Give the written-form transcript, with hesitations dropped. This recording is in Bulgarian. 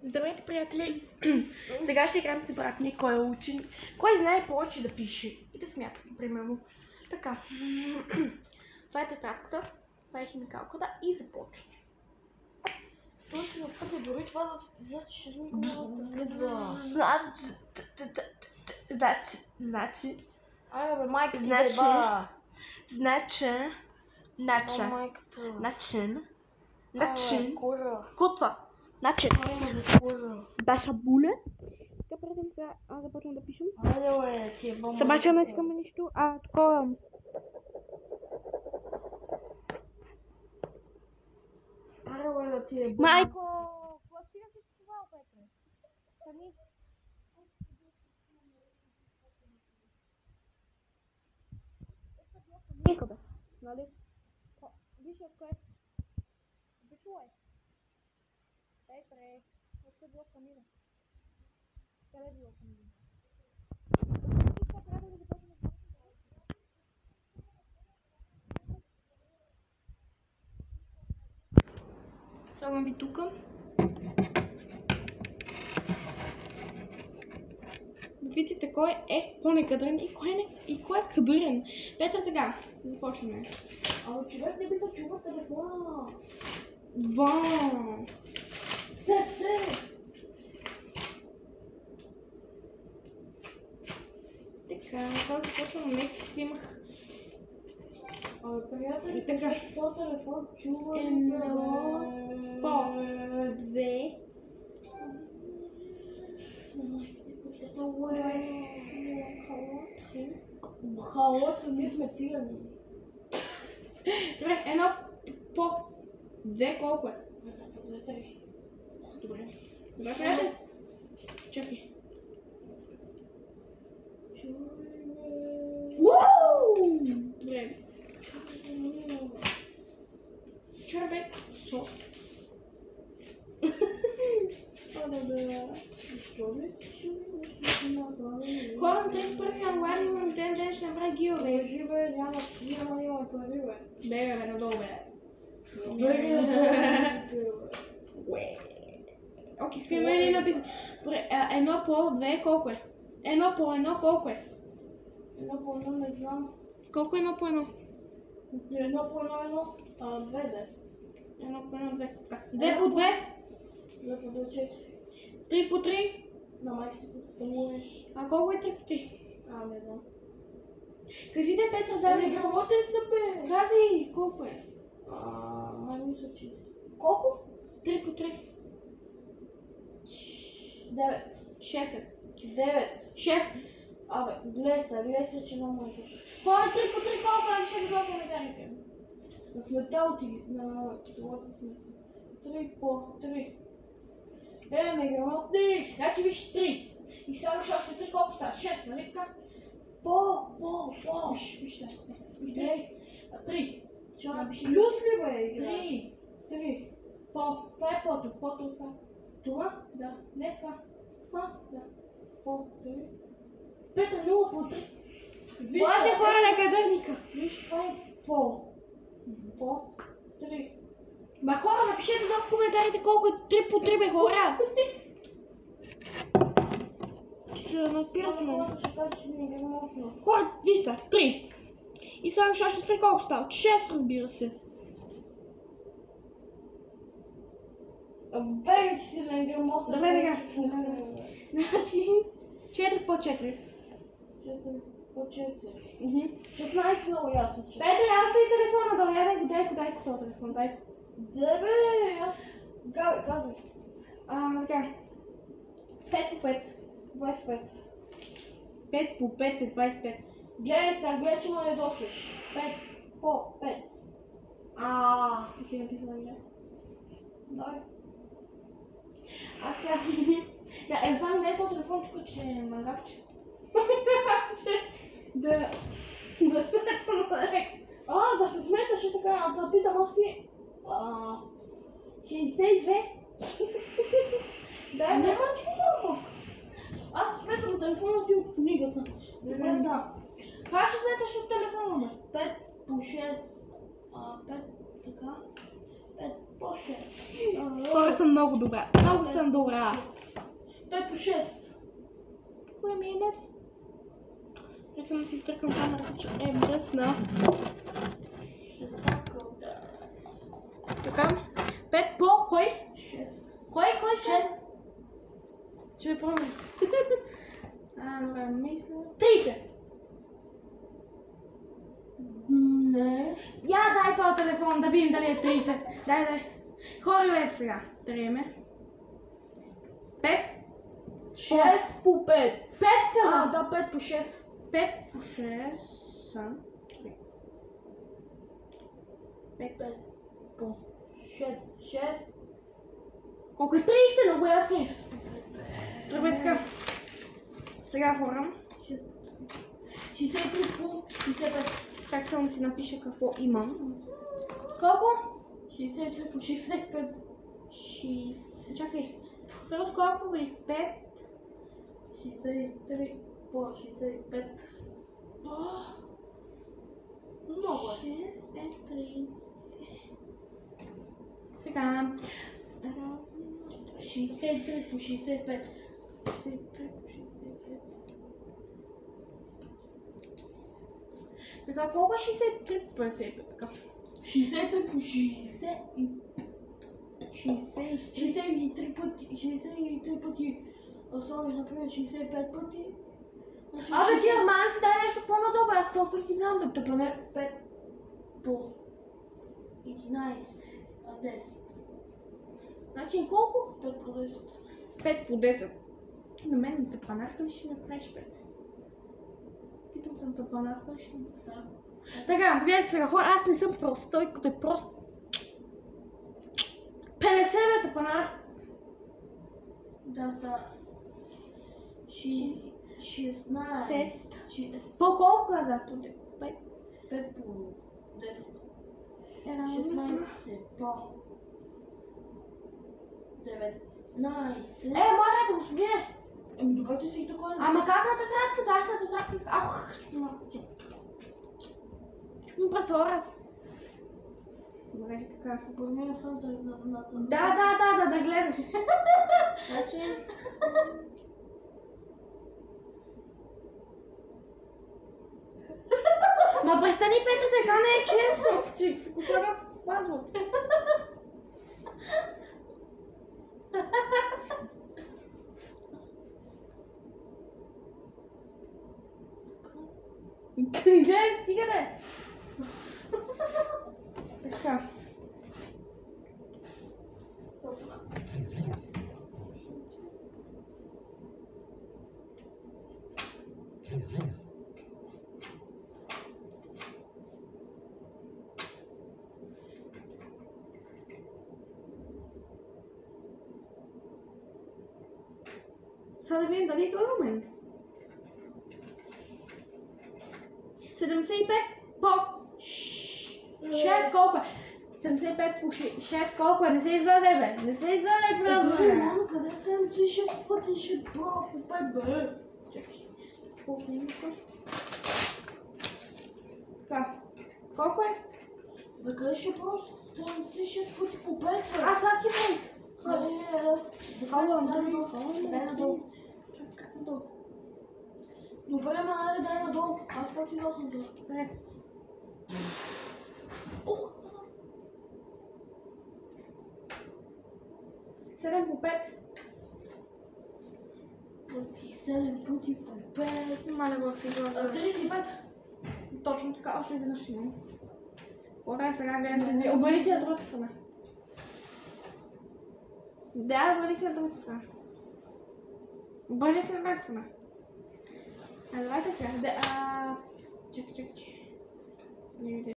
Здравейте, приятели! Сега ще играем с брат ми, кой е учен, кой знае повече да пише и да смята, примерно. Така. Това е тетрадката, това е химикалката и започва. Той ще напъде дори това да значи. Айде бе, майка ти деба. Начин. Кутва. Начин. Даша буле. Така предим сега, аз започвам да пишем. Айде бе, ти е бомба. Събача не искаме нищо, такова. Айде бе, да ти е бомба. Майко! Какво стига си това, Петре? Стани. Никъде, нали? Виж ако е. Чувай. Петре, още било камина. Къде е било камина? Слагам ви тука. Видите кой е по-некадърен и кой е кадърен. Петър, сега, започваме. Ама човек не би се чува телефона. Вау! Се! Така, това започваме. Какви имах? Приятели, така. този телефон чува Едно, две. Хало, ние сме цигани. Добре, едно по две колко е? Добре. Добре, приятели. Чакай. Добре. Чорбет сос. Хора, на 31 януари имам ден ще направя гилове. Кажи бе, няма пари бе. Бе, надолу бе. Окей, спиме ли написано? Едно по две колко е? Едно по едно колко е? Едно по едно не знам. Колко е едно по едно? Едно по едно, две де. Едно по едно, две. Две по две? Две по две, четири. Три по три? На майките да можеш. А колко е три по три? Не знам. Кажите, Петър, да ми грамотен са бе. Кази, колко е? Май мисля, че. Колко? Три по три. 9. 6. 9. 6. Гледай се, че много е. Хора, три по три колко е? Ще го дойде металите. На сметалки, на китовата сметка. 3 по 3. Неграмотник! Значи виж 3. И сега още 3 колко става? 6, нали така? Виж така. Виж 3. Плюс ли бе? 3. Това е пото. Пото това. Това? Да. Не това. Това? Да. По 3. Петър, 0 по 3. Лаже хора на кадърника. Виж, това е по 3. Ма хора, напишете долу в коментарите колко е 3 по 3 бе хора. Ще напира се много. Хора, вижте, 3. И сега още 3 колко става? 6, разбира се. Бе, че си неграмотна. Добре, така. Значи, 4 по 4. 4 по 4. 16 много ясно. Петър, аз и телефона долу, дай го този телефон, дай. Да бе, аз казвай. Така. 5 по 5. 25. 5 по 5 е 25. Гледай, че му не дошваш. 5 по 5. Ти написала ми, Дай. Аз сега... Да, знам, не е този телефон тук, че е мангавче. Да сметам лек. Да се сметаш така, да питам още. 62. Да, няма ти питам. Аз сметам телефона ти от книгата. Добре, да. Как ще сметаш от телефона? 5 по 6. 5 така. 5 По 6. Хора съм много добра. Много съм добра. 5 по 6. Кое ми е днес? Я съм да си изтъркам камерата, че е мръсна. Така. 5 по кой? 6. Кой? 6? Ще пробвам. Добре, мисля. 30. Не. Я дай този телефон да видим дали е 30. Дай. Хора, гледайте сега. Триеме. 5. 6 по 5. 5 каза. Да, 5 по 6. 5 по 6 са 3. 5 по 6. 6. Колко е 30? Много ясно. Добре, така. Сега хора. 63 по 65. Чак само да си напиша какво имам. Колко? 63 по 65. Чакай. Първо колко бъде? 5. 63 по 65. Много е. 6 е 30. Така. 63 по 65. 63 по 65. Така, колко е 63 по 55? Така. 63 по 60 и 63 пъти. 63 пъти. Слагаш, например, 65 пъти. Абе, ти нормално си дай нещо по-надолу, аз толкова ти знам, бе, Тъпа не 5 по 11, 10. Значи колко? 5 по 10. 5 по 10. Ти на мен тъпанарка ли ще ме правиш 5? Питам съм тъпанарка ли ще ме правиш? Да. Така, гледайте сега хора, аз не съм прост, той като е прост. 50 бе тъпанар. Да, са 16. По колко каза? 5. 5 по 10. Е, 16 по 19. моля, господине! Добре, ти си такова. Ама как на тетрадка? Дай се на тетрадка. Ах, чукам пресора. Добре, така. Променя съм Да гледаш. Значи... Ма престани, Петро, така не е честно. Че се купува пазват. Гледай, стига бе. Така. Сега да видим дали е този момент. 75 по 6 колко е? 75 по 6 колко е? Не се изладай бе! Не се изладай просто! Мамо, къде 76 пъти ще по 5 бе? Чакай. Колко е? Така. Колко е? Бе, къде ще просто 76 пъти по 5 бе? Аз лаки бе! Дай надолу. Добре, ма, айде дай надолу. Аз как ти ноsim долу? Добре. 7 по 5. Пъти 7 пъти по 5. Маля го си го. 35. Точно така, още веднъж имам. Хора, сега гледате. Обърни се на другата страна. Да, обърни се на другата страна. Обърни се на другата страна. Давайте сега. Чакай. Не видя.